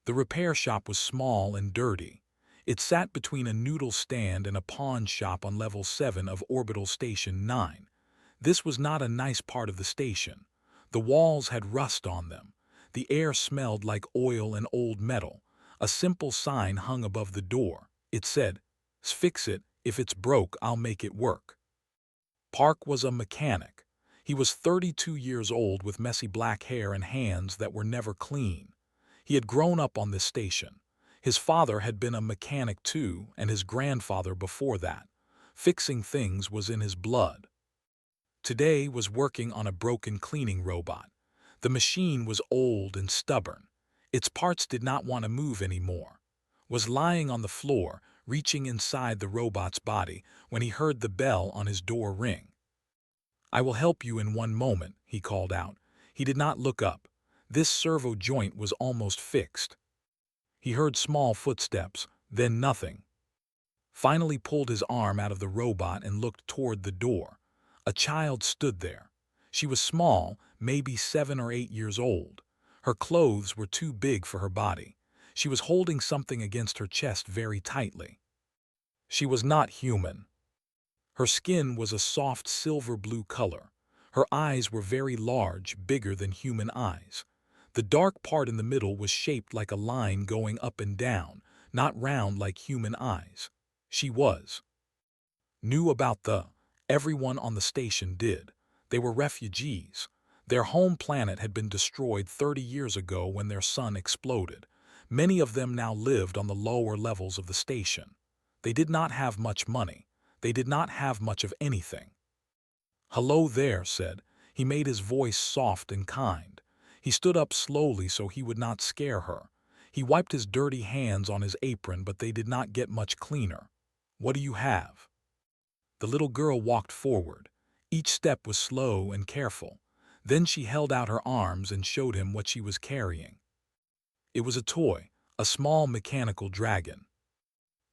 The repair shop was small and dirty. It sat between a noodle stand and a pawn shop on level 7 of Orbital Station 9. This was not a nice part of the station. The walls had rust on them. The air smelled like oil and old metal. A simple sign hung above the door. It said, "Fix it, if it's broke, I'll make it work." Park was a mechanic. He was 32 years old with messy black hair and hands that were never clean. He had grown up on this station. His father had been a mechanic too, and his grandfather before that. Fixing things was in his blood. Today was working on a broken cleaning robot. The machine was old and stubborn. Its parts did not want to move anymore. Was lying on the floor, reaching inside the robot's body, when he heard the bell on his door ring. "I will help you in one moment," he called out. He did not look up. This servo joint was almost fixed. He heard small footsteps, then nothing. Finally pulled his arm out of the robot and looked toward the door. A child stood there. She was small, maybe 7 or 8 years old. Her clothes were too big for her body. She was holding something against her chest very tightly. She was not human. Her skin was a soft silver blue color. Her eyes were very large, bigger than human eyes. The dark part in the middle was shaped like a line going up and down, not round like human eyes. She knew about everyone on the station did. They were refugees. Their home planet had been destroyed 30 years ago when their sun exploded. Many of them now lived on the lower levels of the station. They did not have much money. They did not have much of anything. "Hello there," said. He made his voice soft and kind. He stood up slowly so he would not scare her. He wiped his dirty hands on his apron, but they did not get much cleaner. "What do you have?" The little girl walked forward. Each step was slow and careful. Then she held out her arms and showed him what she was carrying. It was a toy, a small mechanical dragon.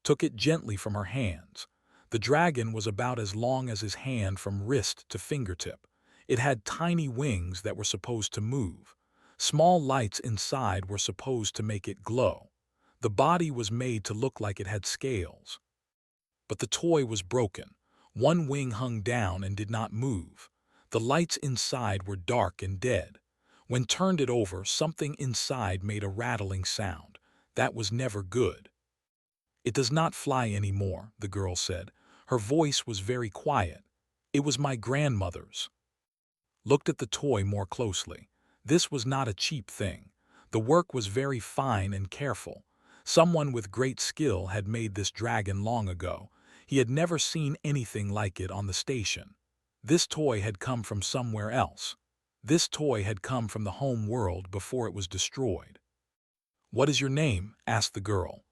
Took it gently from her hands. The dragon was about as long as his hand from wrist to fingertip. It had tiny wings that were supposed to move. Small lights inside were supposed to make it glow. The body was made to look like it had scales. But the toy was broken. One wing hung down and did not move. The lights inside were dark and dead. When turned it over, something inside made a rattling sound. That was never good. "It does not fly anymore," the girl said. Her voice was very quiet. "It was my grandmother's." Looked at the toy more closely. This was not a cheap thing. The work was very fine and careful. Someone with great skill had made this dragon long ago. He had never seen anything like it on the station. This toy had come from somewhere else. This toy had come from the home world before it was destroyed. "What is your name?" asked the girl.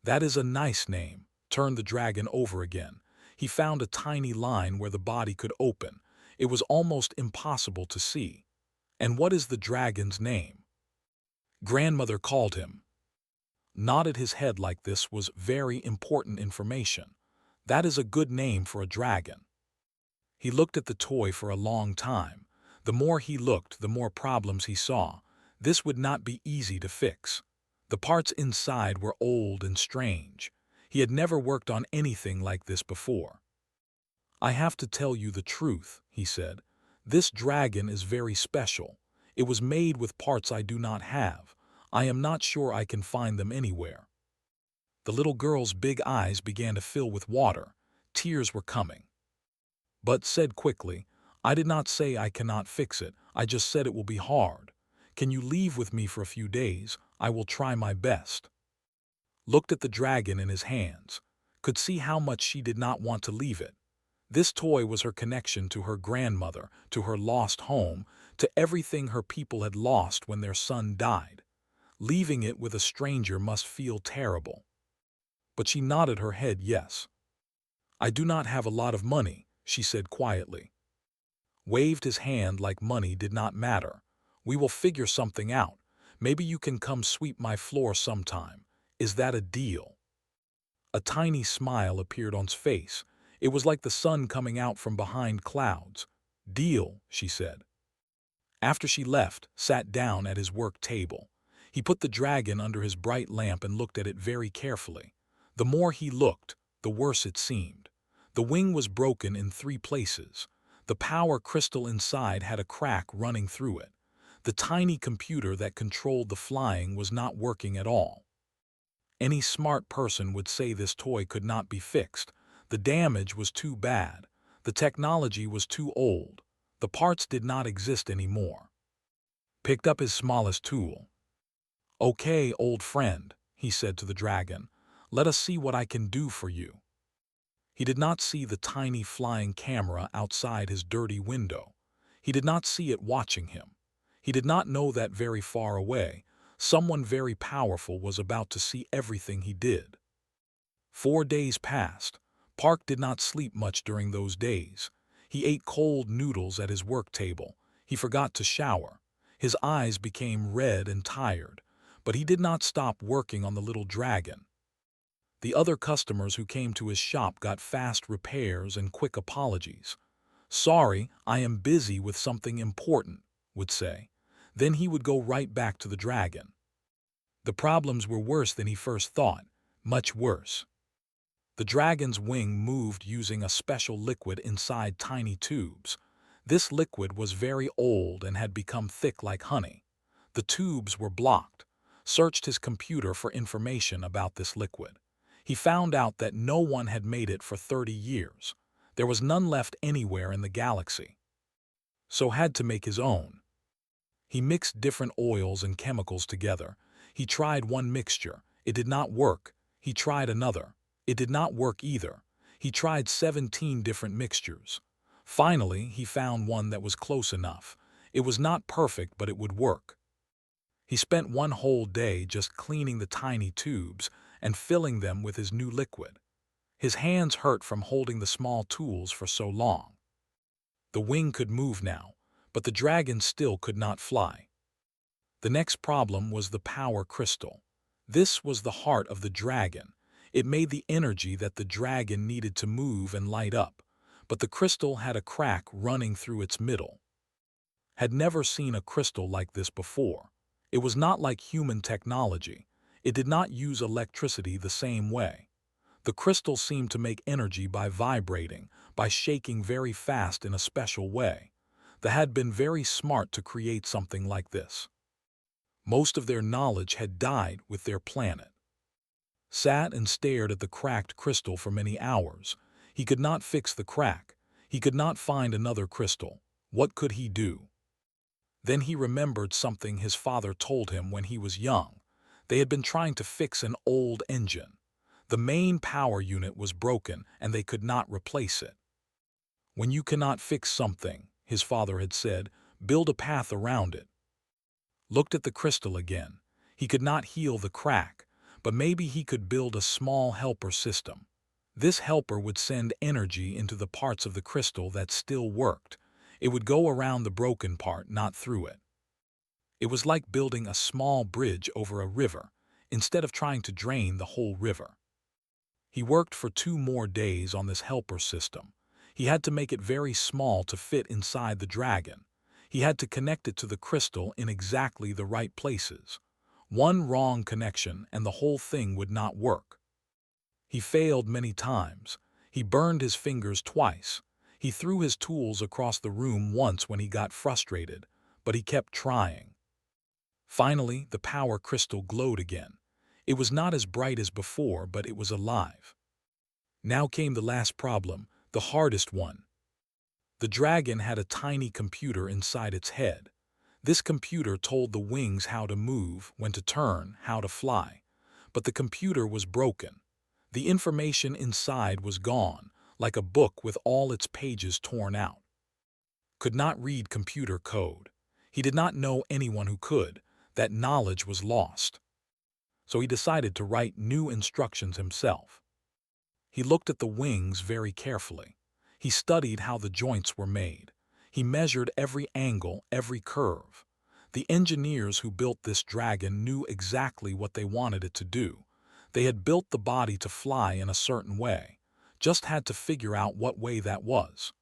"That is a nice name." Turned the dragon over again. He found a tiny line where the body could open. It was almost impossible to see. "And what is the dragon's name?" Grandmother called him. Nodded his head like this was very important information. "That is a good name for a dragon." He looked at the toy for a long time. The more he looked, the more problems he saw. This would not be easy to fix. The parts inside were old and strange. He had never worked on anything like this before. "I have to tell you the truth," he said. "This dragon is very special. It was made with parts I do not have. I am not sure I can find them anywhere." The little girl's big eyes began to fill with water. Tears were coming. But said quickly, "I did not say I cannot fix it. I just said it will be hard. Can you leave with me for a few days? I will try my best." Looked at the dragon in his hands. Could see how much she did not want to leave it. This toy was her connection to her grandmother, to her lost home, to everything her people had lost when their son died. Leaving it with a stranger must feel terrible. But she nodded her head yes. "I do not have a lot of money," she said quietly. Waved his hand like money did not matter. "We will figure something out. Maybe you can come sweep my floor sometime. Is that a deal?" A tiny smile appeared on his face. It was like the sun coming out from behind clouds. "Deal," she said. After she left, sat down at his work table. He put the dragon under his bright lamp and looked at it very carefully. The more he looked, the worse it seemed. The wing was broken in 3 places. The power crystal inside had a crack running through it. The tiny computer that controlled the flying was not working at all. Any smart person would say this toy could not be fixed. The damage was too bad. The technology was too old. The parts did not exist anymore. Picked up his smallest tool. "Okay, old friend," he said to the dragon, "let us see what I can do for you." He did not see the tiny flying camera outside his dirty window. He did not see it watching him. He did not know that very far away, someone very powerful was about to see everything he did. 4 days passed. Park did not sleep much during those days. He ate cold noodles at his work table. He forgot to shower. His eyes became red and tired, but he did not stop working on the little dragon. The other customers who came to his shop got fast repairs and quick apologies. "Sorry, I am busy with something important," would say. Then he would go right back to the dragon. The problems were worse than he first thought, much worse. The dragon's wing moved using a special liquid inside tiny tubes. This liquid was very old and had become thick like honey. The tubes were blocked. Searched his computer for information about this liquid. He found out that no one had made it for 30 years. There was none left anywhere in the galaxy. So had to make his own. He mixed different oils and chemicals together. He tried one mixture. It did not work. He tried another. It did not work either. He tried 17 different mixtures. Finally, he found one that was close enough. It was not perfect, but it would work. He spent one whole day just cleaning the tiny tubes and filling them with his new liquid. His hands hurt from holding the small tools for so long. The wing could move now, but the dragon still could not fly. The next problem was the power crystal. This was the heart of the dragon. It made the energy that the dragon needed to move and light up, but the crystal had a crack running through its middle. Had never seen a crystal like this before. It was not like human technology. It did not use electricity the same way. The crystal seemed to make energy by vibrating, by shaking very fast in a special way. They had been very smart to create something like this. Most of their knowledge had died with their planet. Sat and stared at the cracked crystal for many hours. He could not fix the crack. He could not find another crystal. What could he do? Then he remembered something his father told him when he was young. They had been trying to fix an old engine. The main power unit was broken and they could not replace it. When you cannot fix something, his father had said, build a path around it. Looked at the crystal again. He could not heal the crack, but maybe he could build a small helper system. This helper would send energy into the parts of the crystal that still worked. It would go around the broken part, not through it. It was like building a small bridge over a river, instead of trying to drain the whole river. He worked for 2 more days on this helper system. He had to make it very small to fit inside the dragon. He had to connect it to the crystal in exactly the right places. One wrong connection and the whole thing would not work. He failed many times. He burned his fingers twice. He threw his tools across the room once when he got frustrated, but he kept trying. Finally, the power crystal glowed again. It was not as bright as before, but it was alive. Now came the last problem, the hardest one. The dragon had a tiny computer inside its head. This computer told the wings how to move, when to turn, how to fly. But the computer was broken. The information inside was gone, like a book with all its pages torn out. Could not read computer code. He did not know anyone who could. That knowledge was lost. So he decided to write new instructions himself. He looked at the wings very carefully. He studied how the joints were made. He measured every angle, every curve. The engineers who built this dragon knew exactly what they wanted it to do. They had built the body to fly in a certain way, just had to figure out what way that was.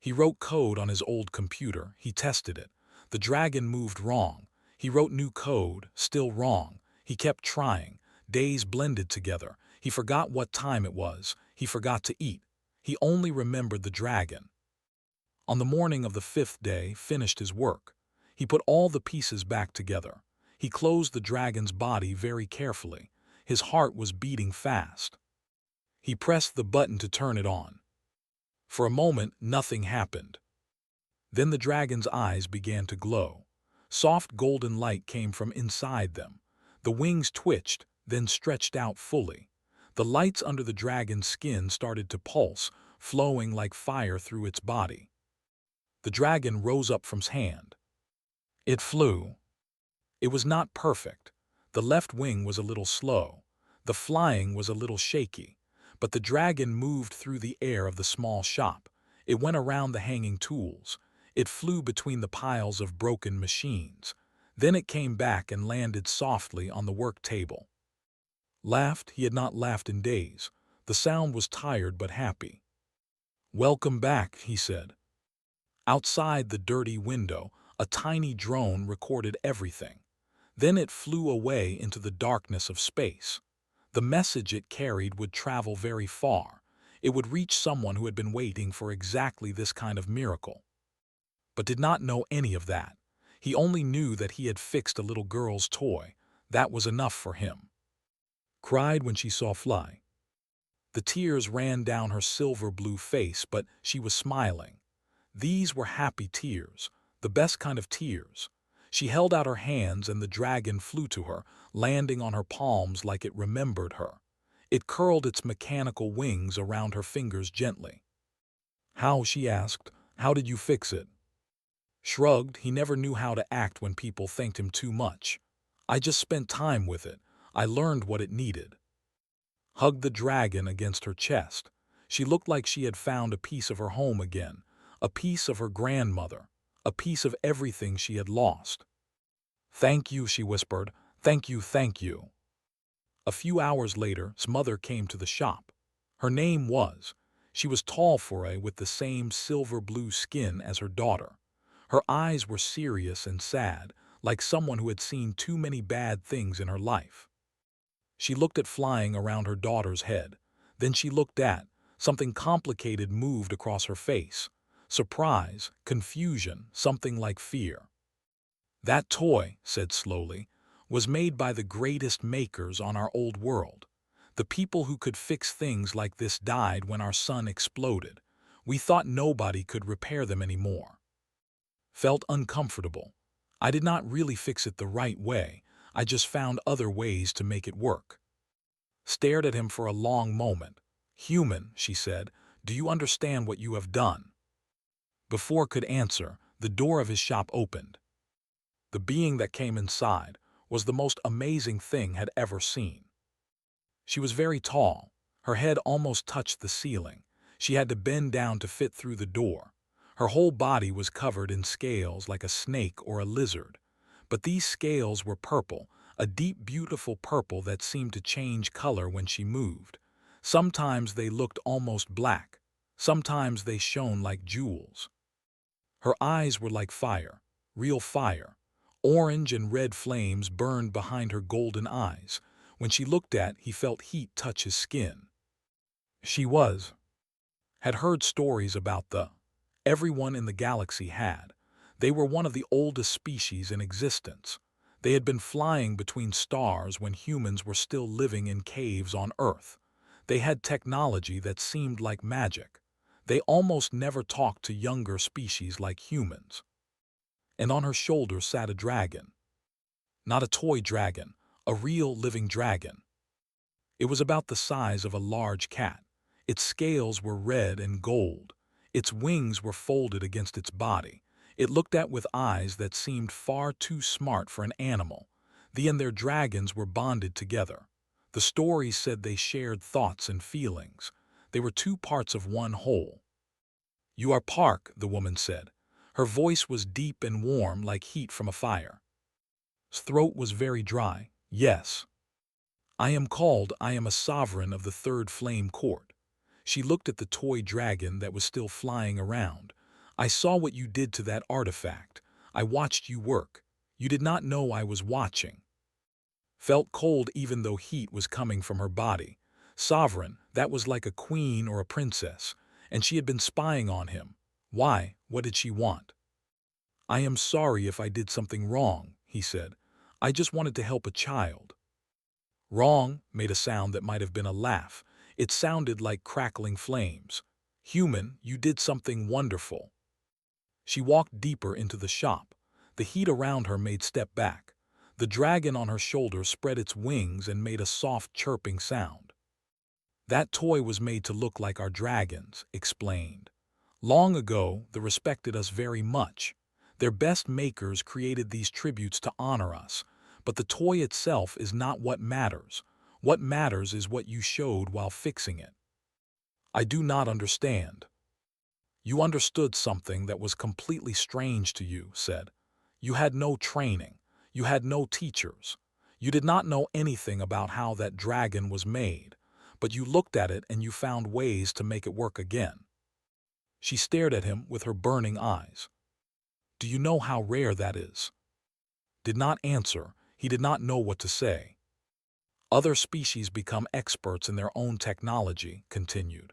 He wrote code on his old computer. He tested it. The dragon moved wrong. He wrote new code, still wrong. He kept trying. Days blended together. He forgot what time it was. He forgot to eat. He only remembered the dragon. On the morning of the fifth day, finished his work. He put all the pieces back together. He closed the dragon's body very carefully. His heart was beating fast. He pressed the button to turn it on. For a moment, nothing happened. Then the dragon's eyes began to glow. Soft golden light came from inside them. The wings twitched, then stretched out fully. The lights under the dragon's skin started to pulse, flowing like fire through its body. The dragon rose up from his hand. It flew. It was not perfect. The left wing was a little slow. The flying was a little shaky. But the dragon moved through the air of the small shop. It went around the hanging tools. It flew between the piles of broken machines. Then it came back and landed softly on the work table. Laughed, he had not laughed in days. The sound was tired but happy. "Welcome back," he said. Outside the dirty window, a tiny drone recorded everything. Then it flew away into the darkness of space. The message it carried would travel very far. It would reach someone who had been waiting for exactly this kind of miracle. But did not know any of that. He only knew that he had fixed a little girl's toy. That was enough for him. Cried when she saw fly. The tears ran down her silver-blue face, but she was smiling. These were happy tears, the best kind of tears. She held out her hands and the dragon flew to her, landing on her palms like it remembered her. It curled its mechanical wings around her fingers gently. "How?" she asked. "How did you fix it?" Shrugged, he never knew how to act when people thanked him too much. "I just spent time with it. I learned what it needed." Hugged the dragon against her chest. She looked like she had found a piece of her home again, a piece of her grandmother, a piece of everything she had lost. "Thank you," she whispered. "Thank you, thank you." A few hours later, his mother came to the shop. Her name was. She was tall for a with the same silver-blue skin as her daughter. Her eyes were serious and sad, like someone who had seen too many bad things in her life. She looked at flying around her daughter's head. Then she looked at. Something complicated moved across her face. Surprise, confusion, something like fear. "That toy," said slowly, "was made by the greatest makers on our old world. The people who could fix things like this died when our sun exploded. We thought nobody could repair them anymore." Felt uncomfortable. I did not really fix it the right way. I just found other ways to make it work. Stared at him for a long moment. "Human," she said, "do you understand what you have done?" Before could answer, the door of his shop opened. The being that came inside was the most amazing thing had ever seen. She was very tall. Her head almost touched the ceiling. She had to bend down to fit through the door. Her whole body was covered in scales like a snake or a lizard. But these scales were purple, a deep, beautiful purple that seemed to change color when she moved. Sometimes they looked almost black. Sometimes they shone like jewels. Her eyes were like fire, real fire. Orange and red flames burned behind her golden eyes. When she looked at, he felt heat touch his skin. She had heard stories about everyone in the galaxy had. They were one of the oldest species in existence. They had been flying between stars when humans were still living in caves on Earth. They had technology that seemed like magic. They almost never talked to younger species like humans. And on her shoulder sat a dragon. Not a toy dragon, a real living dragon. It was about the size of a large cat. Its scales were red and gold. Its wings were folded against its body. It looked at with eyes that seemed far too smart for an animal. They and their dragons were bonded together. The stories said they shared thoughts and feelings. They were two parts of one whole. "You are Park," the woman said. Her voice was deep and warm like heat from a fire. His throat was very dry. "Yes. I am a sovereign of the third flame court." She looked at the toy dragon that was still flying around. "I saw what you did to that artifact. I watched you work. You did not know I was watching. Felt cold even though heat was coming from her body. Sovereign, that was like a queen or a princess, and she had been spying on him. Why? What did she want? I am sorry if I did something wrong, he said. I just wanted to help a child. Wrong made a sound that might have been a laugh. It sounded like crackling flames. Human, you did something wonderful. She walked deeper into the shop. The heat around her made step back. The dragon on her shoulder spread its wings and made a soft chirping sound. That toy was made to look like our dragons, explained. Long ago, they respected us very much. Their best makers created these tributes to honor us, but the toy itself is not what matters. What matters is what you showed while fixing it. I do not understand. You understood something that was completely strange to you, said. You had no training. You had no teachers. You did not know anything about how that dragon was made, but you looked at it and you found ways to make it work again. She stared at him with her burning eyes. Do you know how rare that is? Did not answer. He did not know what to say. Other species become experts in their own technology, continued.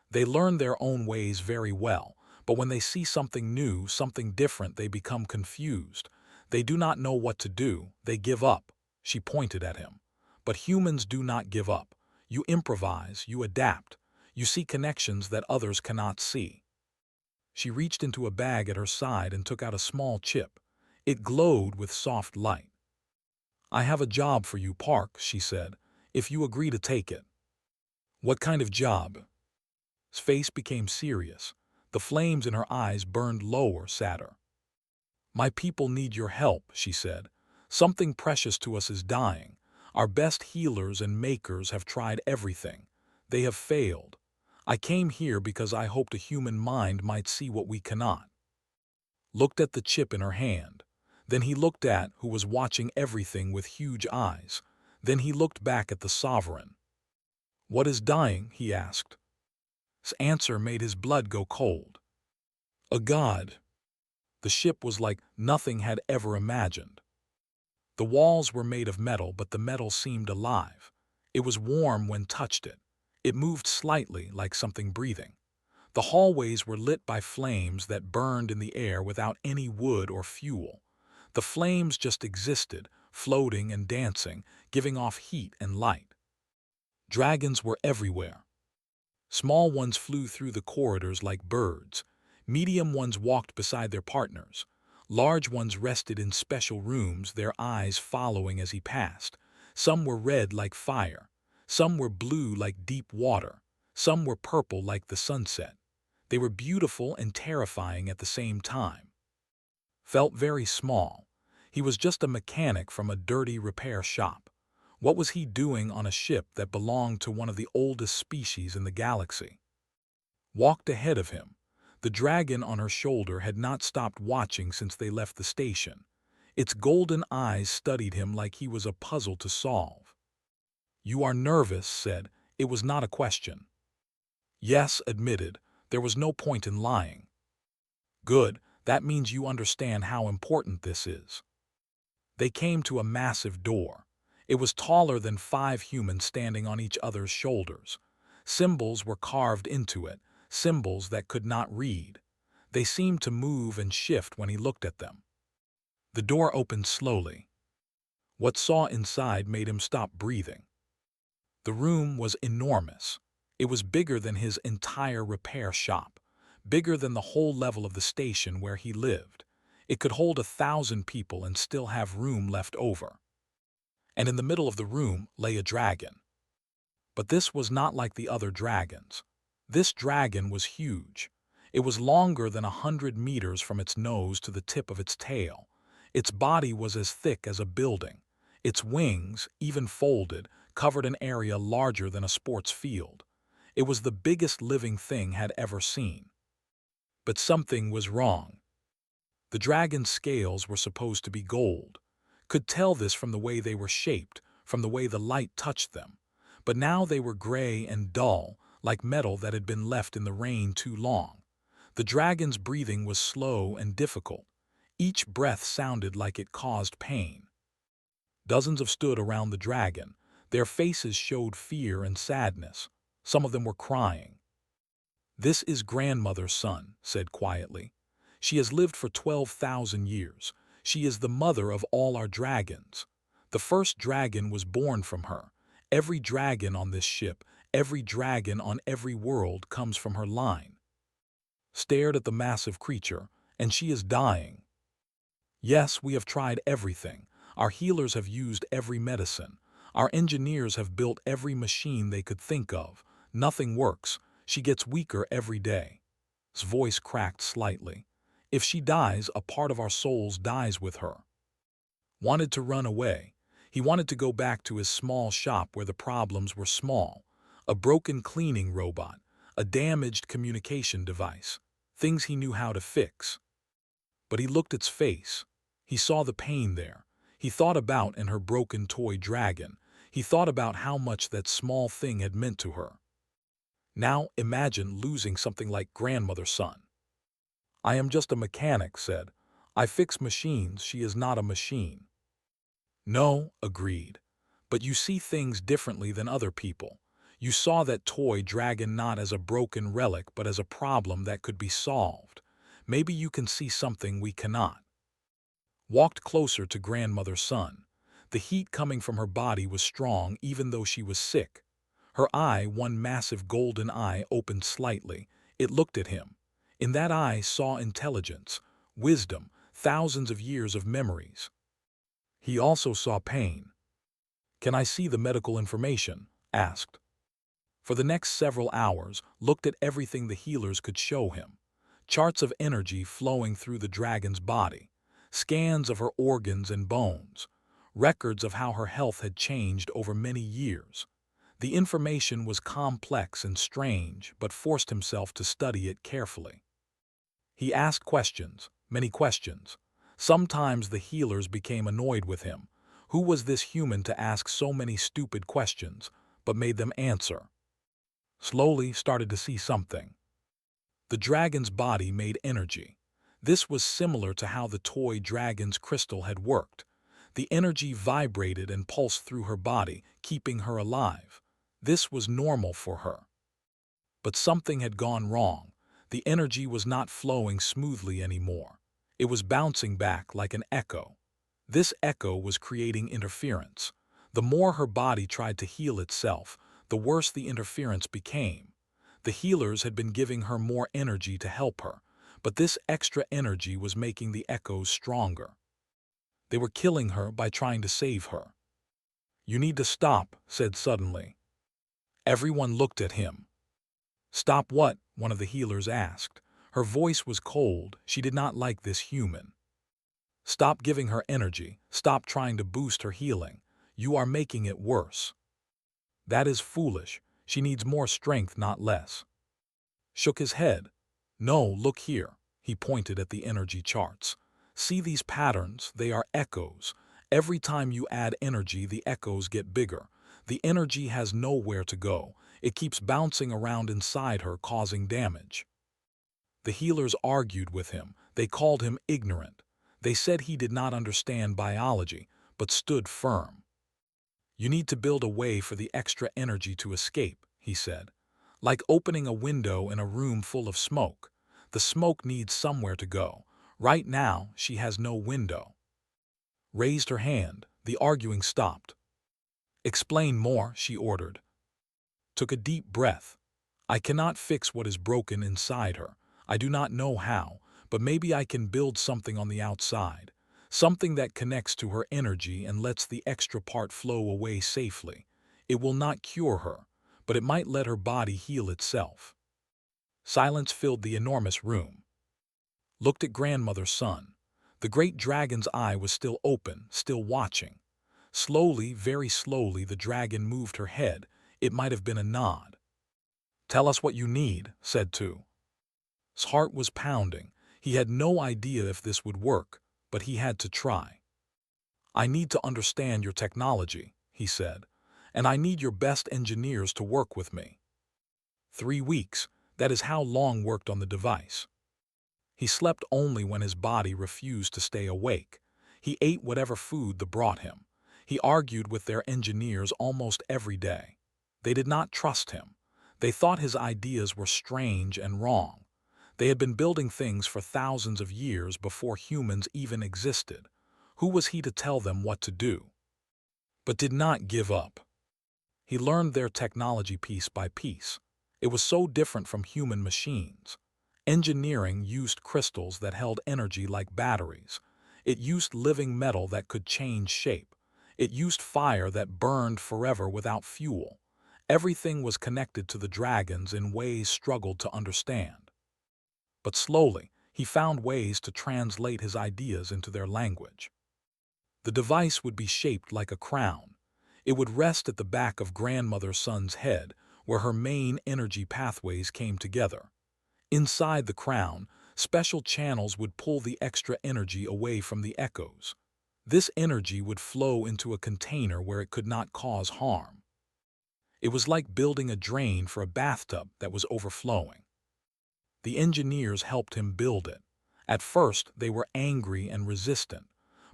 They learn their own ways very well, but when they see something new, something different, they become confused. They do not know what to do. They give up. She pointed at him. But humans do not give up. You improvise, you adapt. You see connections that others cannot see. She reached into a bag at her side and took out a small chip. It glowed with soft light. I have a job for you, Park, she said, if you agree to take it. What kind of job? His face became serious. The flames in her eyes burned lower, sadder. My people need your help, she said. Something precious to us is dying. Our best healers and makers have tried everything. They have failed. I came here because I hoped a human mind might see what we cannot. Looked at the chip in her hand. Then he looked at who was watching everything with huge eyes. Then he looked back at the sovereign. What is dying? He asked. His answer made his blood go cold. A god. The ship was like nothing had ever imagined. The walls were made of metal, but the metal seemed alive. It was warm when touched it. It moved slightly like something breathing. The hallways were lit by flames that burned in the air without any wood or fuel. The flames just existed, floating and dancing, giving off heat and light. Dragons were everywhere. Small ones flew through the corridors like birds. Medium ones walked beside their partners. Large ones rested in special rooms, their eyes following as he passed. Some were red like fire. Some were blue like deep water. Some were purple like the sunset. They were beautiful and terrifying at the same time. Felt very small. He was just a mechanic from a dirty repair shop. What was he doing on a ship that belonged to one of the oldest species in the galaxy? Walked ahead of him. The dragon on her shoulder had not stopped watching since they left the station. Its golden eyes studied him like he was a puzzle to solve. You are nervous, said. It was not a question. Yes, admitted. There was no point in lying. Good, that means you understand how important this is. They came to a massive door. It was taller than 5 humans standing on each other's shoulders. Symbols were carved into it, symbols that could not read. They seemed to move and shift when he looked at them. The door opened slowly. What saw inside made him stop breathing. The room was enormous. It was bigger than his entire repair shop, bigger than the whole level of the station where he lived. It could hold 1,000 people and still have room left over. And in the middle of the room lay a dragon. But this was not like the other dragons. This dragon was huge. It was longer than 100 meters from its nose to the tip of its tail. Its body was as thick as a building. Its wings, even folded, covered an area larger than a sports field. It was the biggest living thing had ever seen. But something was wrong. The dragon's scales were supposed to be gold. Could tell this from the way they were shaped, from the way the light touched them. But now they were gray and dull, like metal that had been left in the rain too long. The dragon's breathing was slow and difficult. Each breath sounded like it caused pain. Dozens of stood around the dragon. Their faces showed fear and sadness. Some of them were crying. "This is grandmother's son," said quietly. "She has lived for 12,000 years. She is the mother of all our dragons. The first dragon was born from her. Every dragon on this ship, every dragon on every world comes from her line." Stared at the massive creature, "And she is dying." "Yes, we have tried everything. Our healers have used every medicine. Our engineers have built every machine they could think of. Nothing works. She gets weaker every day." His voice cracked slightly. "If she dies, a part of our souls dies with her." Wanted to run away. He wanted to go back to his small shop where the problems were small. A broken cleaning robot, a damaged communication device, things he knew how to fix. But he looked at its face. He saw the pain there. He thought about and her broken toy dragon. He thought about how much that small thing had meant to her. Now imagine losing something like grandmother's son. "I am just a mechanic," said. "I fix machines. She is not a machine." "No," agreed. "But you see things differently than other people. You saw that toy dragon not as a broken relic but as a problem that could be solved. Maybe you can see something we cannot." Walked closer to grandmother's son. The heat coming from her body was strong even though she was sick. Her eye, one massive golden eye, opened slightly. It looked at him. In that eye saw intelligence, wisdom, thousands of years of memories. He also saw pain. "Can I see the medical information?" asked. For the next several hours, looked at everything the healers could show him. Charts of energy flowing through the dragon's body, scans of her organs and bones, records of how her health had changed over many years. The information was complex and strange, but forced himself to study it carefully. He asked questions, many questions. Sometimes the healers became annoyed with him. Who was this human to ask so many stupid questions, but made them answer? Slowly started to see something. The dragon's body made energy. This was similar to how the toy dragon's crystal had worked. The energy vibrated and pulsed through her body, keeping her alive. This was normal for her. But something had gone wrong. The energy was not flowing smoothly anymore. It was bouncing back like an echo. This echo was creating interference. The more her body tried to heal itself, the worse the interference became. The healers had been giving her more energy to help her, but this extra energy was making the echoes stronger. They were killing her by trying to save her. "You need to stop," said suddenly. Everyone looked at him. "Stop what?" one of the healers asked. Her voice was cold. She did not like this human. "Stop giving her energy. Stop trying to boost her healing. You are making it worse." "That is foolish. She needs more strength, not less." Shook his head. "No, look here." He pointed at the energy charts. "See these patterns? They are echoes. Every time you add energy, the echoes get bigger. The energy has nowhere to go. It keeps bouncing around inside her, causing damage." The healers argued with him. They called him ignorant. They said he did not understand biology, but stood firm. "You need to build a way for the extra energy to escape," he said. "Like opening a window in a room full of smoke. The smoke needs somewhere to go. Right now, she has no window." Raised her hand. The arguing stopped. "Explain more," she ordered. Took a deep breath. "I cannot fix what is broken inside her. I do not know how, but maybe I can build something on the outside. Something that connects to her energy and lets the extra part flow away safely. It will not cure her, but it might let her body heal itself." Silence filled the enormous room. Looked at grandmother's son. The great dragon's eye was still open, still watching. Slowly, very slowly, the dragon moved her head. It might have been a nod. "Tell us what you need," said Tu. His heart was pounding. He had no idea if this would work, but he had to try. "I need to understand your technology," he said, "and I need your best engineers to work with me." 3 weeks, that is how Long worked on the device. He slept only when his body refused to stay awake. He ate whatever food they brought him. He argued with their engineers almost every day. They did not trust him. They thought his ideas were strange and wrong. They had been building things for thousands of years before humans even existed. Who was he to tell them what to do? But did not give up. He learned their technology piece by piece. It was so different from human machines. Engineering used crystals that held energy like batteries. It used living metal that could change shape. It used fire that burned forever without fuel. Everything was connected to the dragons in ways struggled to understand. But slowly, he found ways to translate his ideas into their language. The device would be shaped like a crown. It would rest at the back of Grandmother Sun's head, where her main energy pathways came together. Inside the crown, special channels would pull the extra energy away from the echoes. This energy would flow into a container where it could not cause harm. It was like building a drain for a bathtub that was overflowing. The engineers helped him build it. At first, they were angry and resistant,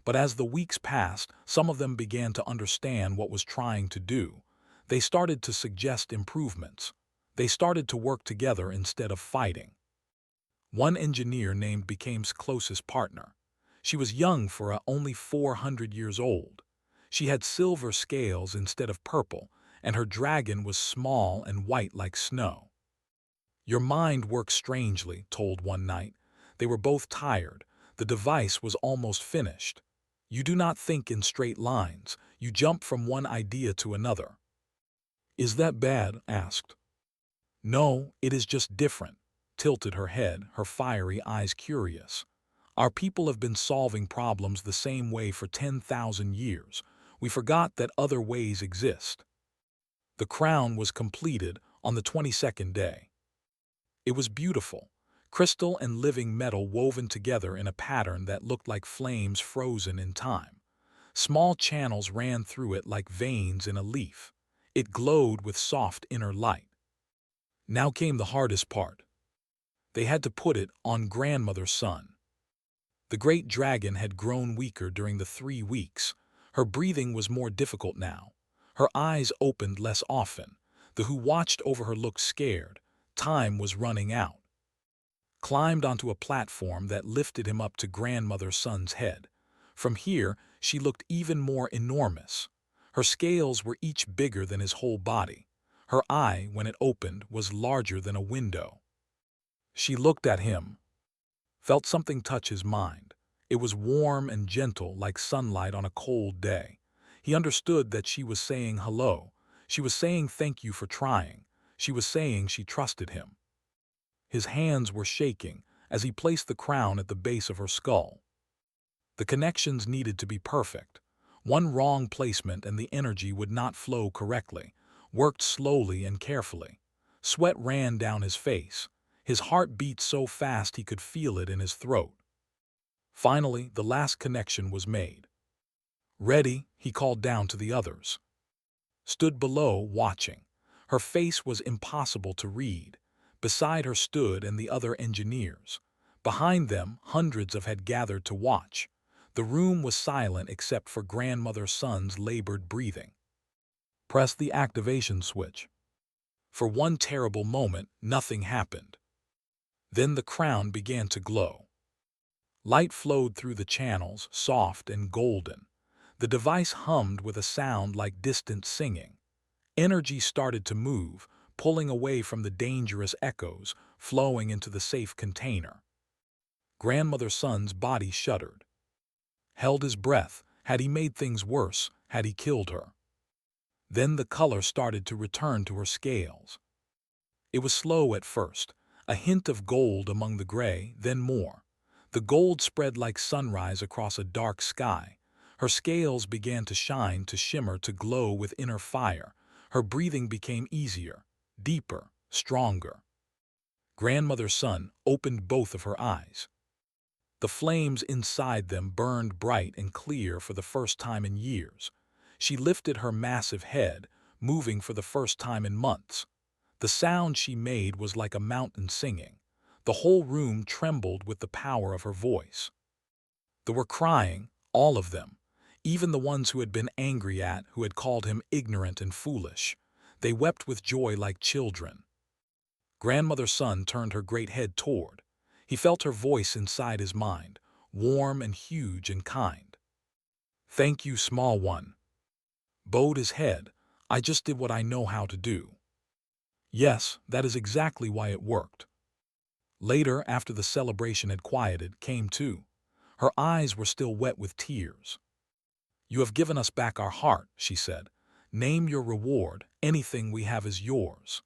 but as the weeks passed, some of them began to understand what was trying to do. They started to suggest improvements. They started to work together instead of fighting. One engineer named became's closest partner. She was young for only 400 years old. She had silver scales instead of purple, and her dragon was small and white like snow. Your mind works strangely, told one night. They were both tired. The device was almost finished. You do not think in straight lines. You jump from one idea to another. Is that bad? Asked. No, it is just different. Tilted her head, her fiery eyes curious. Our people have been solving problems the same way for 10,000 years. We forgot that other ways exist. The crown was completed on the 22nd day. It was beautiful, crystal and living metal woven together in a pattern that looked like flames frozen in time. Small channels ran through it like veins in a leaf. It glowed with soft inner light. Now came the hardest part. They had to put it on Grandmother Sun. The great dragon had grown weaker during the 3 weeks. Her breathing was more difficult now. Her eyes opened less often. The who watched over her looked scared. Time was running out. Climbed onto a platform that lifted him up to Grandmother Sun's head. From here, she looked even more enormous. Her scales were each bigger than his whole body. Her eye, when it opened, was larger than a window. She looked at him, felt something touch his mind. It was warm and gentle like sunlight on a cold day. He understood that she was saying hello. She was saying thank you for trying. She was saying she trusted him. His hands were shaking as he placed the crown at the base of her skull. The connections needed to be perfect. One wrong placement and the energy would not flow correctly. Worked slowly and carefully. Sweat ran down his face. His heart beat so fast he could feel it in his throat. Finally, the last connection was made. Ready, he called down to the others. Stood below, watching. Her face was impossible to read. Beside her stood and the other engineers. Behind them, hundreds had gathered to watch. The room was silent except for Grandmother Sun's labored breathing. Press the activation switch. For one terrible moment, nothing happened. Then the crown began to glow. Light flowed through the channels, soft and golden. The device hummed with a sound like distant singing. Energy started to move, pulling away from the dangerous echoes, flowing into the safe container. Grandmother Sun's body shuddered. Held his breath. Had he made things worse? Had he killed her? Then the color started to return to her scales. It was slow at first, a hint of gold among the gray, then more. The gold spread like sunrise across a dark sky. Her scales began to shine, to shimmer, to glow with inner fire. Her breathing became easier, deeper, stronger. Grandmother Sun opened both of her eyes. The flames inside them burned bright and clear for the first time in years. She lifted her massive head, moving for the first time in months. The sound she made was like a mountain singing. The whole room trembled with the power of her voice. They were crying, all of them, even the ones who had been angry at, who had called him ignorant and foolish. They wept with joy like children. Grandmother Sun turned her great head toward. He felt her voice inside his mind, warm and huge and kind. "Thank you, small one." Bowed his head. "I just did what I know how to do." Yes, that is exactly why it worked. Later, after the celebration had quieted, came too. Her eyes were still wet with tears. "You have given us back our heart," she said. "Name your reward. Anything we have is yours."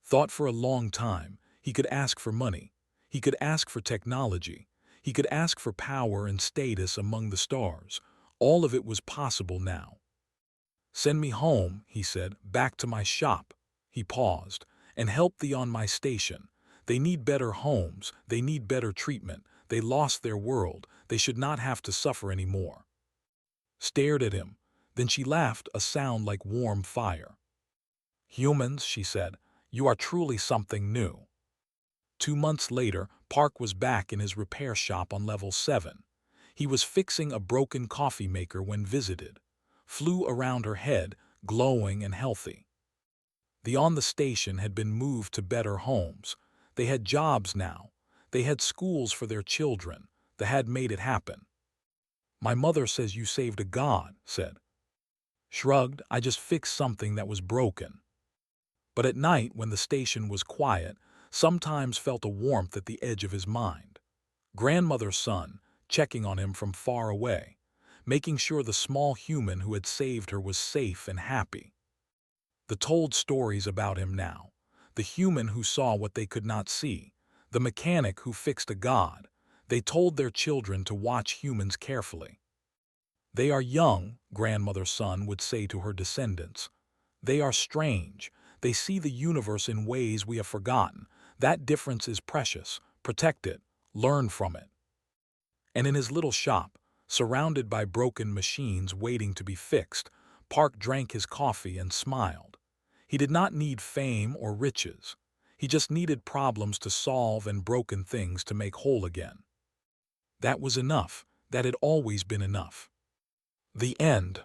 Thought for a long time. He could ask for money. He could ask for technology. He could ask for power and status among the stars. All of it was possible now. "Send me home," he said, "back to my shop." He paused. "And help thee on my station. They need better homes. They need better treatment. They lost their world. They should not have to suffer any more." Stared at him. Then she laughed, a sound like warm fire. "Humans," she said, "you are truly something new." 2 months later, Park was back in his repair shop on level 7. He was fixing a broken coffee maker when visited. Flew around her head, glowing and healthy. The on the station had been moved to better homes. They had jobs now. They had schools for their children. They had made it happen. "My mother says you saved a god," said. Shrugged. "I just fixed something that was broken." But at night, when the station was quiet, sometimes felt a warmth at the edge of his mind. Grandmother Sun, checking on him from far away, making sure the small human who had saved her was safe and happy. The told stories about him now. The human who saw what they could not see. The mechanic who fixed a god. They told their children to watch humans carefully. "They are young," Grandmother Sun would say to her descendants. "They are strange. They see the universe in ways we have forgotten. That difference is precious. Protect it. Learn from it." And in his little shop, surrounded by broken machines waiting to be fixed, Park drank his coffee and smiled. He did not need fame or riches. He just needed problems to solve and broken things to make whole again. That was enough. That had always been enough. The end.